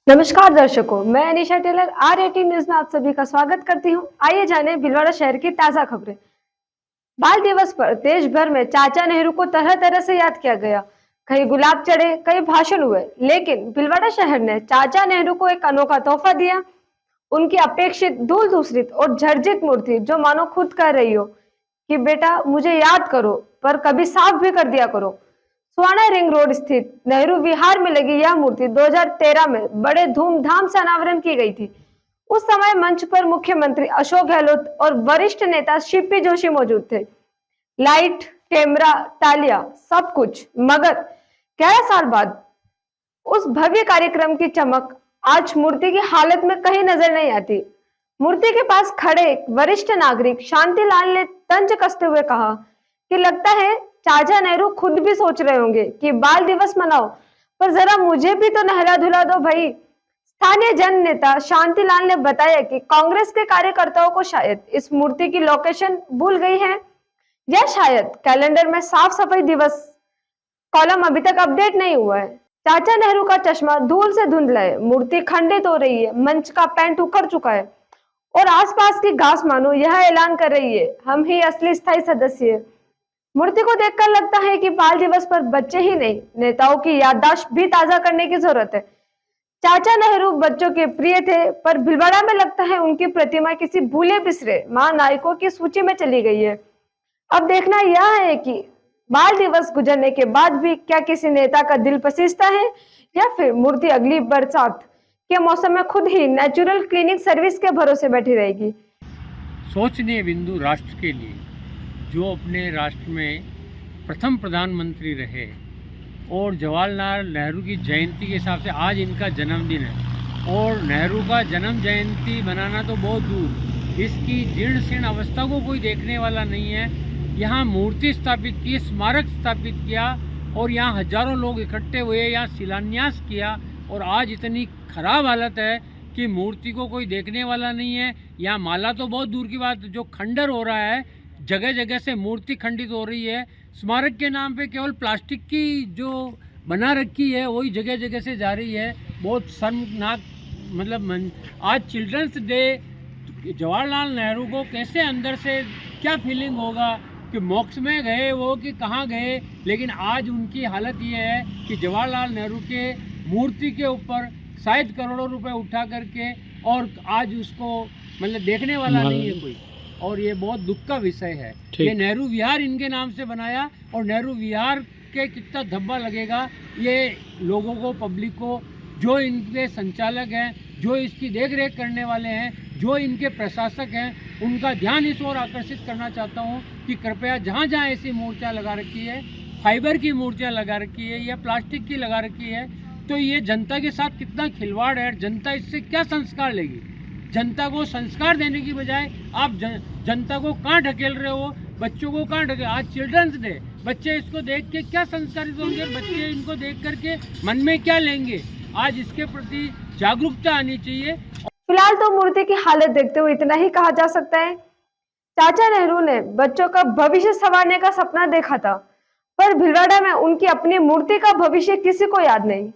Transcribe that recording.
नमस्कार दर्शकों, मैं अनीशा टेलर R18 न्यूज में आप सभी का स्वागत करती हूं। आइए जानें भीलवाड़ा शहर की ताजा खबरें। बाल दिवस पर देश भर में चाचा नेहरू को तरह तरह से याद किया गया। कहीं गुलाब चढ़े, कहीं भाषण हुए, लेकिन भीलवाड़ा शहर ने चाचा नेहरू को एक अनोखा तोहफा दिया। उनकी अपेक्षित धूल धूसरित और झर्जित मूर्ति, जो मानो खुद कह रही हो कि बेटा मुझे याद करो, पर कभी साफ भी कर दिया करो। स्वाना रिंग रोड स्थित नेहरू विहार में लगी यह मूर्ति 2013 में बड़े धूमधाम से अनावरण की गई थी। उस समय मंच पर मुख्यमंत्री अशोक गहलोत और वरिष्ठ नेता सीपी जोशी मौजूद थे। लाइट, कैमरा, तालियां, सब कुछ, मगर 11 साल बाद उस भव्य कार्यक्रम की चमक आज मूर्ति की हालत में कहीं नजर नहीं आती। मूर्ति के पास खड़े एक वरिष्ठ नागरिक शांतिलाल ने तंज कसते हुए कहा कि लगता है चाचा नेहरू खुद भी सोच रहे होंगे कि बाल दिवस मनाओ, पर जरा मुझे भी तो नहला धुला दो भाई। स्थानीय जन नेता शांतिलाल ने बताया कि कांग्रेस के कार्यकर्ताओं को शायद इस मूर्ति की लोकेशन भूल गई है, या शायद कैलेंडर में साफ सफाई दिवस कॉलम अभी तक अपडेट नहीं हुआ है। चाचा नेहरू का चश्मा धूल से धुंधला है, मूर्ति खंडित हो रही है, मंच का पेंट उखड़ चुका है और आसपास की घास मानो यह ऐलान कर रही है, हम ही असली स्थायी सदस्य हैं। मूर्ति को देखकर लगता है कि बाल दिवस पर बच्चे ही नहीं, नेताओं की याददाश्त भी ताजा करने की जरूरत है। चाचा नेहरू बच्चों के प्रिय थे, पर भीलवाड़ा में लगता है उनकी प्रतिमा किसी भूले बिसरे महानायकों की सूची में चली गई है। अब देखना यह है कि बाल दिवस गुजरने के बाद भी क्या किसी नेता का दिल पसीजता है, या फिर मूर्ति अगली बरसात के मौसम में खुद ही नेचुरल क्लीनिंग सर्विस के भरोसे बैठी रहेगी। सोचनीय बिंदु राष्ट्र के लिए, जो अपने राष्ट्र में प्रथम प्रधानमंत्री रहे और जवाहरलाल नेहरू की जयंती के हिसाब से आज इनका जन्मदिन है, और नेहरू का जन्म जयंती मनाना तो बहुत दूर, इसकी जीर्ण शीर्ण अवस्था को कोई देखने वाला नहीं है। यहाँ मूर्ति स्थापित की, स्मारक स्थापित किया और यहाँ हजारों लोग इकट्ठे हुए, यहाँ शिलान्यास किया, और आज इतनी खराब हालत है कि मूर्ति को कोई देखने वाला नहीं है। यहाँ माला तो बहुत दूर की बात, जो खंडर हो रहा है, जगह जगह से मूर्ति खंडित हो रही है। स्मारक के नाम पे केवल प्लास्टिक की जो बना रखी है वही जगह जगह से जा रही है। बहुत शर्मनाक, मतलब आज चिल्ड्रंस डे, जवाहरलाल नेहरू को कैसे अंदर से क्या फीलिंग होगा कि मोक्ष में गए वो कि कहाँ गए, लेकिन आज उनकी हालत ये है कि जवाहरलाल नेहरू के मूर्ति के ऊपर शायद करोड़ों रुपए उठा करके, और आज उसको मतलब देखने वाला नहीं है कोई, और ये बहुत दुख का विषय है। ये नेहरू विहार इनके नाम से बनाया, और नेहरू विहार के कितना धब्बा लगेगा ये लोगों को, पब्लिक को, जो इनके संचालक हैं, जो इसकी देखरेख करने वाले हैं, जो इनके प्रशासक हैं, उनका ध्यान इस ओर आकर्षित करना चाहता हूं कि कृपया जहां जहां ऐसी मूर्तियां लगा रखी है, फाइबर की मूर्तियां लगा रखी है या प्लास्टिक की लगा रखी है, तो ये जनता के साथ कितना खिलवाड़ है। जनता इससे क्या संस्कार लेगी? जनता को संस्कार देने की बजाय आप जनता को कहाँ ढकेल रहे हो, बच्चों को कहाँ ढकेल। आज चिल्ड्रंस डे, बच्चे इसको देख के क्या संस्कारित होंगे, बच्चे इनको देख करके मन में क्या लेंगे? आज इसके प्रति जागरूकता आनी चाहिए। फिलहाल तो मूर्ति की हालत देखते हुए इतना ही कहा जा सकता है, चाचा नेहरू ने बच्चों का भविष्य संवारने का सपना देखा था, पर भीलवाड़ा में उनकी अपनी मूर्ति का भविष्य किसी को याद नहीं।